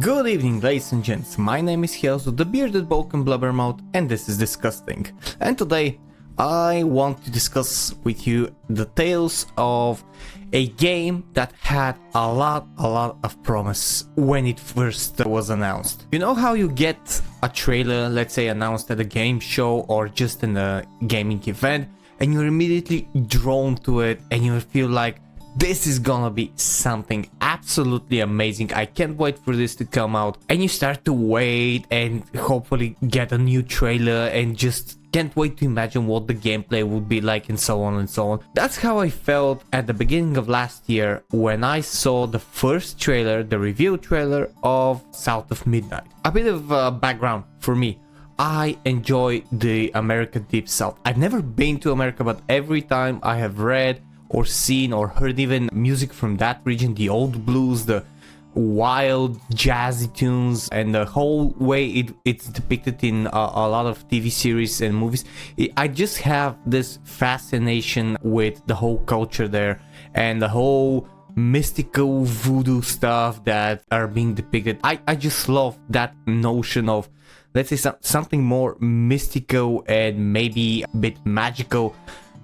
Good evening, ladies and gents, my name is Hiezo, the bearded Balkan blubbermouth, and this is DiscussThing. And today I want to discuss with you the tales of a game that had a lot of promise when it first was announced. You know how you get a trailer, let's say announced at a game show or just in a gaming event, and you're immediately drawn to it and you feel like this is gonna be something absolutely amazing. I can't wait for this to come out. And you start to wait and hopefully get a new trailer and just can't wait to imagine what the gameplay would be like and so on and so on. That's how I felt at the beginning of last year when I saw the first trailer, the review trailer of South of Midnight. A bit of background for me. I enjoy the American Deep South. I've never been to America, but every time I have read or seen or heard even music from that region, the old blues, the wild jazzy tunes, and the whole way it's depicted in a lot of TV series and movies, I just have this fascination with the whole culture there and the whole mystical voodoo stuff that are being depicted. I just love that notion of, let's say, something more mystical and maybe a bit magical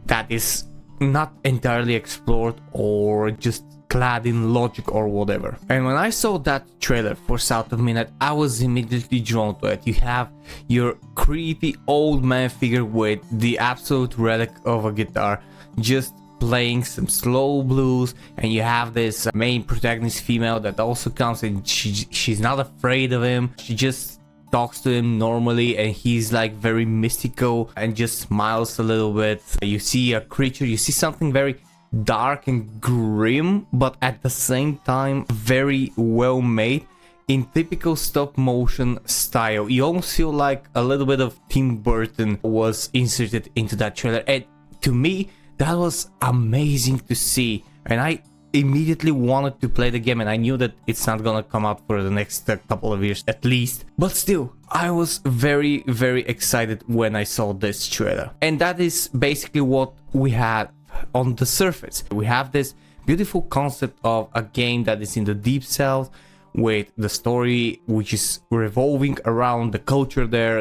that is not entirely explored or just clad in logic or whatever. And when I saw that trailer for South of Midnight, I was immediately drawn to it. You have your creepy old man figure with the absolute relic of a guitar just playing some slow blues, and you have this main protagonist female that also comes and she's not afraid of him. She just talks to him normally and he's like very mystical and just smiles a little bit. You see a creature, you see something very dark and grim, but at the same time very well made in typical stop motion style. You almost feel like a little bit of Tim Burton was inserted into that trailer, and to me that was amazing to see, and I immediately wanted to play the game, and I knew that it's not gonna come out for the next couple of years at least, but still I was very excited when I saw this trailer. And that is basically what we had on the surface. We have this beautiful concept of a game that is in the Deep South with the story which is revolving around the culture there,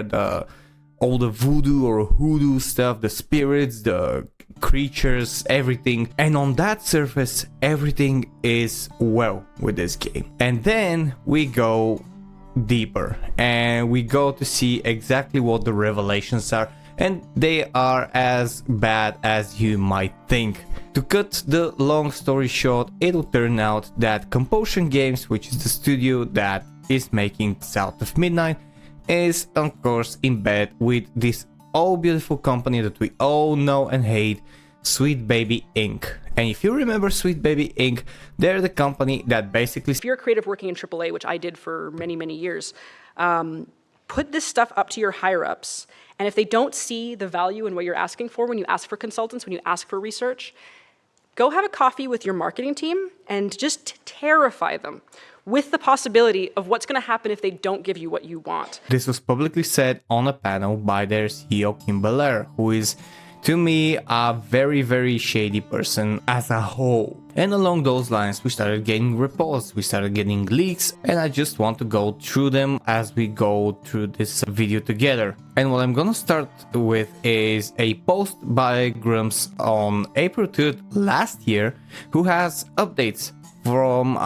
all the voodoo or hoodoo stuff, the spirits, the creatures, everything. And on that surface everything is well with this game. And then we go deeper and we go to see exactly what the revelations are, and they are as bad as you might think. To cut the long story short, it will turn out that Compulsion Games, which is the studio that is making South of Midnight, is of course in bed with this all beautiful company that we all know and hate, Sweet Baby Inc. And if you remember Sweet Baby Inc., they're the company that basically... If you're a creative working in AAA, which I did for many years, put this stuff up to your higher-ups, and if they don't see the value in what you're asking for when you ask for consultants, when you ask for research, go have a coffee with your marketing team and just terrify them with the possibility of what's going to happen if they don't give you what you want. This was publicly said on a panel by their CEO, Kim Belair, who is, to me, a very shady person as a whole. And along those lines, we started getting reports, we started getting leaks, and I just want to go through them as we go through this video together. And what I'm gonna start with is a post by Grumps on April 3rd last year, who has updates from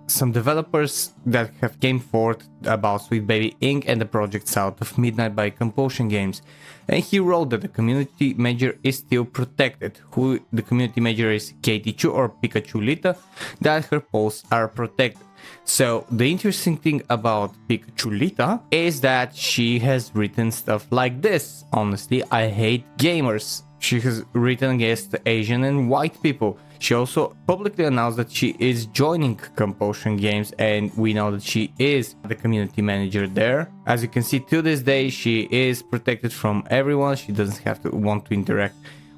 some developers that have came forth about Sweet Baby Inc. and the project South of Midnight by Compulsion Games. And he wrote that the community manager is still protected. Who the community manager is Katie Chu or Pikachu Lita, that her posts are protected. So the interesting thing about Pikachu Lita is that she has written stuff like this: honestly, I hate gamers. She has written against Asian and white people. She also publicly announced that she is joining Compulsion Games, and we know that she is the community manager there. As you can see, to this day, she is protected from everyone. She doesn't have to want to interact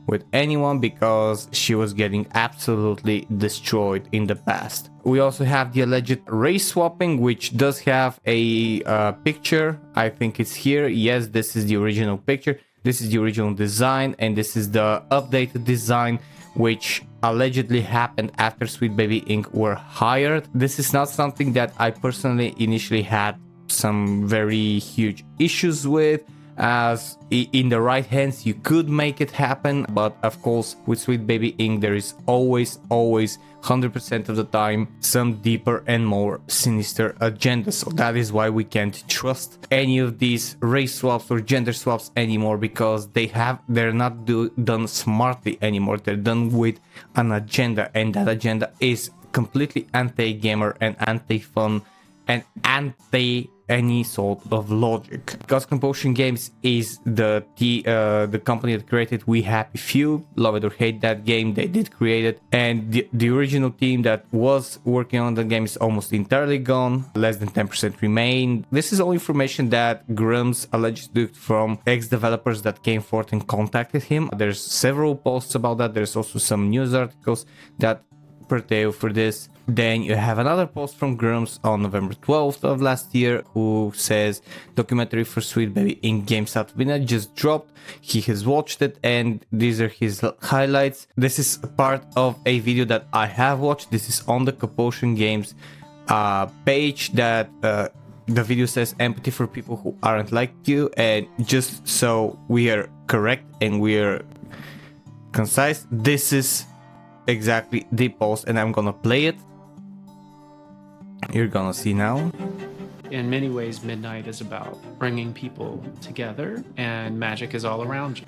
with anyone because she was getting absolutely destroyed in the past. We also have the alleged race swapping, which does have a picture. I think it's here. Yes, this is the original picture. This is the original design, and this is the updated design which allegedly happened after Sweet Baby Inc. were hired. This is not something that I personally initially had some very huge issues with, as in the right hands you could make it happen, but of course with Sweet Baby Inc. there is always 100% of the time some deeper and more sinister agenda. So that is why we can't trust any of these race swaps or gender swaps anymore, because they're not done smartly anymore. They're done with an agenda, and that agenda is completely anti-gamer and anti-fun and anti any sort of logic. Because Compulsion Games is the company that created We Happy Few. Love it or hate that game, they did create it, and the original team that was working on the game is almost entirely gone. Less than 10% remain. This is all information that Grumps allegedly took from ex-developers that came forth and contacted him. There's several posts about that. There's also some news articles that pertain for this. Then you have another post from Grumps on November 12th of last year, who says documentary for Sweet Baby Inc. Games Out of Midnight just dropped. He has watched it and these are his highlights. This is part of a video that I have watched. This is on the Compulsion Games page that the video says empathy for people who aren't like you, and just so we are correct and we are concise, this is exactly the post, and I'm gonna play it. You're gonna see now. In many ways, Midnight is about bringing people together, and magic is all around you.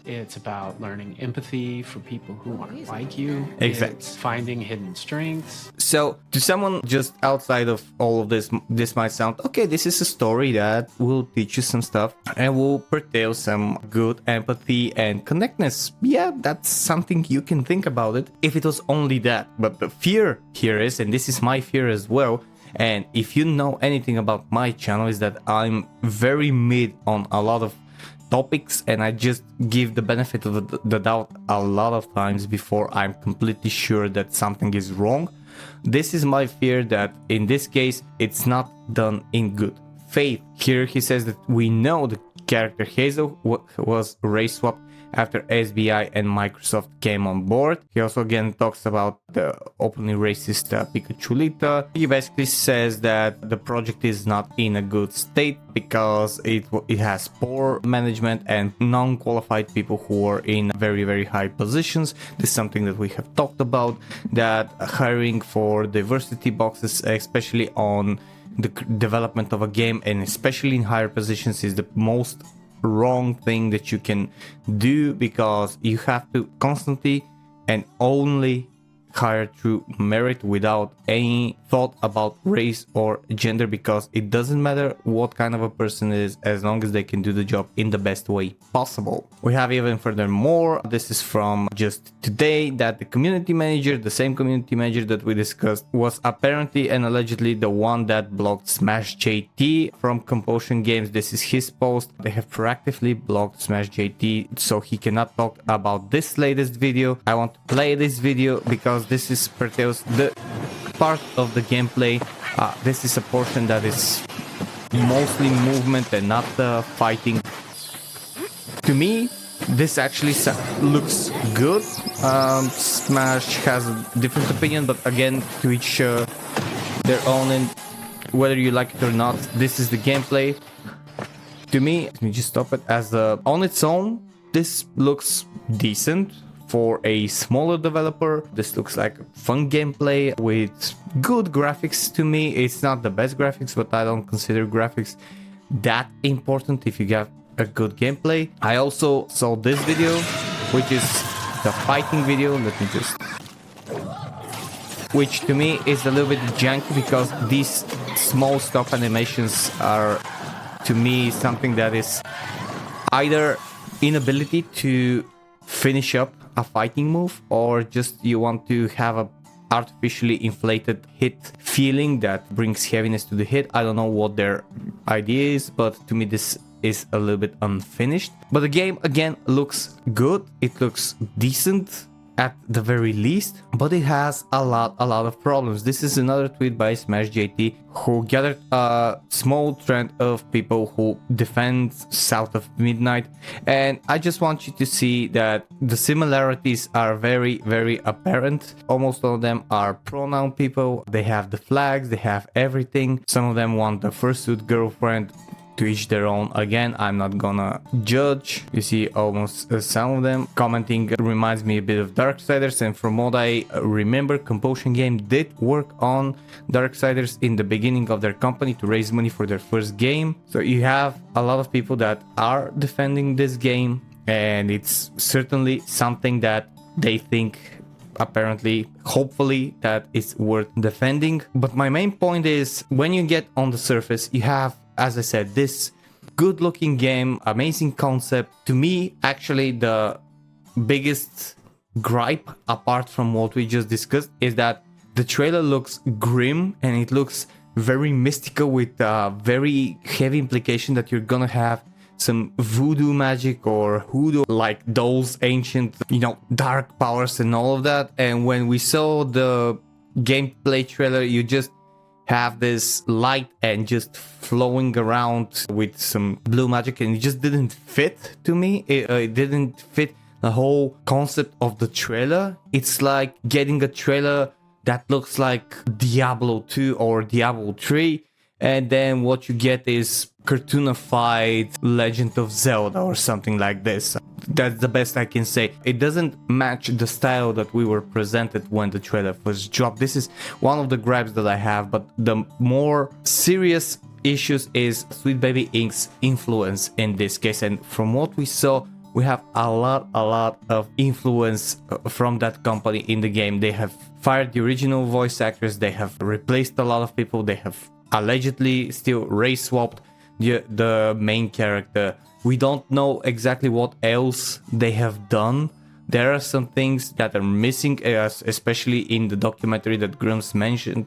It's about learning empathy for people who aren't like you. Exactly. It's finding hidden strengths. So to someone just outside of all of this might sound, okay, this is a story that will teach you some stuff and will portray some good empathy and connectedness. Yeah, that's something you can think about it if it was only that. But the fear here is, and this is my fear as well, and if you know anything about my channel, is that I'm very mid on a lot of topics, and I just give the benefit of the doubt a lot of times before I'm completely sure that something is wrong. This is my fear, that in this case it's not done in good faith. Here he says that we know the character Hazel was race swapped after SBI and Microsoft came on board. He also again talks about the openly racist Pikachulita. He basically says that the project is not in a good state because it has poor management and non-qualified people who are in very high positions. This is something that we have talked about, that hiring for diversity boxes, especially on the development of a game and especially in higher positions, is the most wrong thing that you can do, because you have to constantly and only hire through merit without any thought about race or gender, because it doesn't matter what kind of a person is as long as they can do the job in the best way possible. We have even furthermore, this is from just today, that the community manager, the same community manager that we discussed, was apparently and allegedly the one that blocked Smash JT from Compulsion Games. This is his post. They have proactively blocked Smash JT, so he cannot talk about this latest video. I want to play this video because this is pertains the part of the gameplay. This is a portion that is mostly movement and not fighting. To me, this actually looks good. Smash has a different opinion, but again, to each their own, and whether you like it or not, this is the gameplay. To me, let me just stop it. As on its own, this looks decent. For a smaller developer, this looks like a fun gameplay with good graphics. To me, it's not the best graphics, but I don't consider graphics that important if you get a good gameplay. I also saw this video, which is the fighting video. Let me just... which to me is a little bit janky, because these small stop animations are, to me, something that is either inability to finish up a fighting move, or just you want to have a artificially inflated hit feeling that brings heaviness to the hit. I don't know what their idea is, but to me this is a little bit unfinished. But the game again looks good, it looks decent, at the very least, but it has a lot of problems. This is another tweet by SmashJT, who gathered a small trend of people who defend South of Midnight, and I just want you to see that the similarities are very apparent. Almost all of them are pronoun people. They have the flags, they have everything. Some of them want the fursuit girlfriend. To each their own. Again, I'm not gonna judge. You see almost some of them commenting reminds me a bit of Darksiders, and from what I remember, Compulsion Game did work on Darksiders in the beginning of their company to raise money for their first game. So you have a lot of people that are defending this game, and it's certainly something that they think, apparently, hopefully, that it's worth defending. But my main point is, when you get on the surface, you have, as I said, this good looking game, amazing concept. To me, actually, the biggest gripe, apart from what we just discussed, is that the trailer looks grim and it looks very mystical, with very heavy implication that you're gonna have some voodoo magic or hoodoo, like those ancient, dark powers and all of that. And when we saw the gameplay trailer, you just have this light and just flowing around with some blue magic, and it just didn't fit to me. It didn't fit the whole concept of the trailer. It's like getting a trailer that looks like Diablo 2 or Diablo 3, and then what you get is cartoonified Legend of Zelda or something like this. That's the best I can say. It doesn't match the style that we were presented when the trailer first dropped. This is one of the gripes that I have, but the more serious issues is Sweet Baby Inc.'s influence in this case. And from what we saw, we have a lot of influence from that company in the game. They have fired the original voice actors, they have replaced a lot of people, they have allegedly still race swapped the main character. We don't know exactly what else they have done. There are some things that are missing, especially in the documentary that Grumps mentioned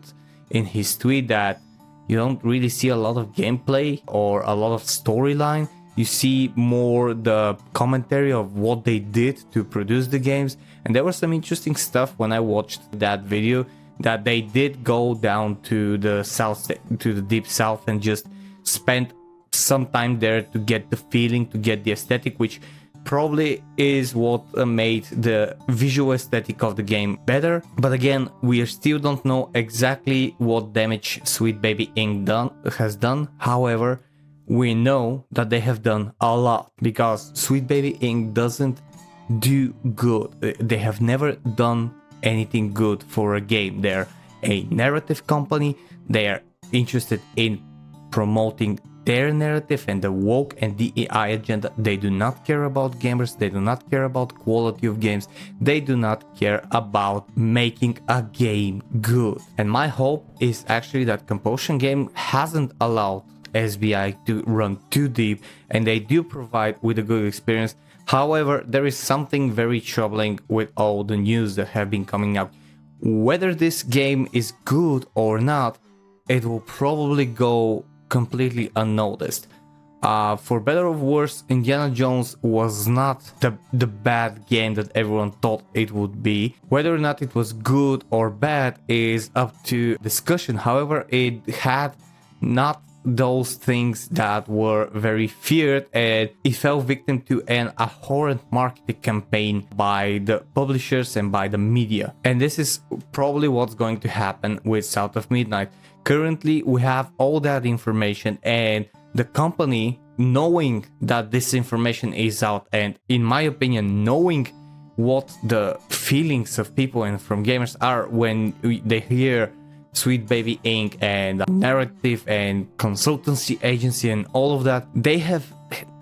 in his tweet, that you don't really see a lot of gameplay or a lot of storyline. You see more the commentary of what they did to produce the games. And there was some interesting stuff when I watched that video, that they did go down to the south, to the deep south, and just spent some time there to get the feeling, to get the aesthetic, which probably is what made the visual aesthetic of the game better. But again, we still don't know exactly what damage Sweet Baby Inc. has done. However, we know that they have done a lot, because Sweet Baby Inc. doesn't do good. They have never done anything good for a game. They're a narrative company. They are interested in promoting their narrative and the woke and DEI agenda. They do not care about gamers. They do not care about quality of games. They do not care about making a game good. And my hope is actually that Compulsion Game hasn't allowed SBI to run too deep, and they do provide with a good experience. However, there is something very troubling with all the news that have been coming out. Whether this game is good or not, it will probably go completely unnoticed. For better or worse, Indiana Jones was not the bad game that everyone thought it would be. Whether or not it was good or bad is up to discussion. However, it had not those things that were very feared, and it fell victim to an abhorrent marketing campaign by the publishers and by the media. And this is probably what's going to happen with South of Midnight. Currently, we have all that information, and the company, knowing that this information is out, and in my opinion, knowing what the feelings of people and from gamers are when they hear Sweet Baby Inc. and narrative and consultancy agency and all of that, they have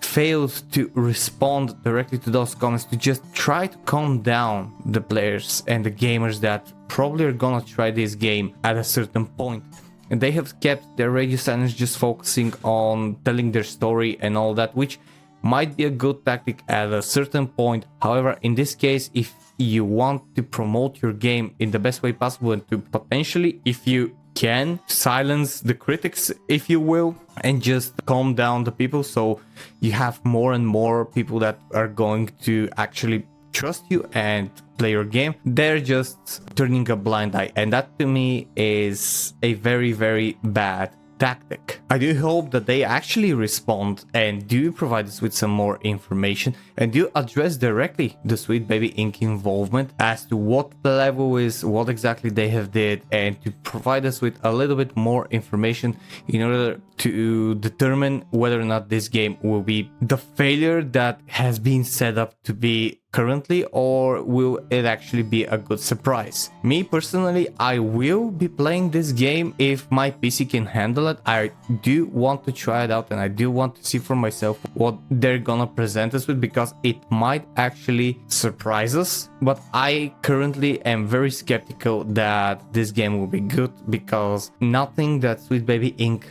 failed to respond directly to those comments, to just try to calm down the players and the gamers that probably are gonna try this game at a certain point. And they have kept their radio silence, just focusing on telling their story and all that, which might be a good tactic at a certain point. However, in this case, if you want to promote your game in the best way possible, and to potentially, if you can, silence the critics, if you will, and just calm down the people, so you have more and more people that are going to actually trust you and play your game. They're just turning a blind eye, and that to me is a very, very bad tactic. I do hope that they actually respond and do provide us with some more information and do address directly the Sweet Baby Inc. involvement as to what the level is, what exactly they have did, and to provide us with a little bit more information in order to determine whether or not this game will be the failure that has been set up to be currently, or will it actually be a good surprise. Me personally, I will be playing this game if my PC can handle it. I do want to try it out and I do want to see for myself what they're gonna present us with, because it might actually surprise us. But I currently am very skeptical that this game will be good, because nothing that Sweet Baby Inc.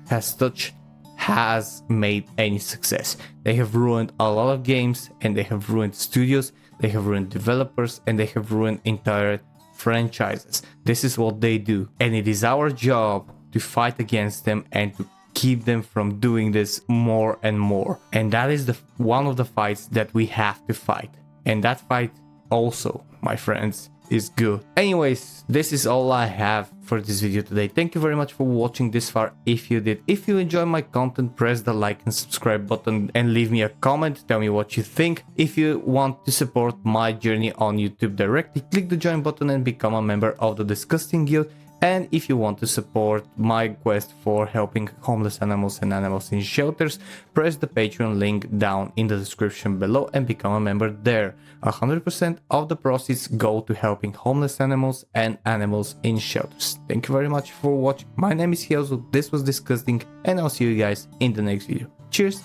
has touched has made any success. They have ruined a lot of games, and they have ruined studios, they have ruined developers, and they have ruined entire franchises. This is what they do, and it is our job to fight against them and to keep them from doing this more and more. And that is one of the fights that we have to fight. And that fight also, my friends, is good. Anyways, this is all I have for this video today. Thank you very much for watching this far. If you did, if you enjoy my content, press the like and subscribe button and leave me a comment. Tell me what you think. If you want to support my journey on YouTube directly, click the join button and become a member of the DiscussThing Guild. And if you want to support my quest for helping homeless animals and animals in shelters, press the Patreon link down in the description below and become a member there. 100% of the proceeds go to helping homeless animals and animals in shelters. Thank you very much for watching. My name is Hiozu, this was DiscussThing, and I'll see you guys in the next video. Cheers!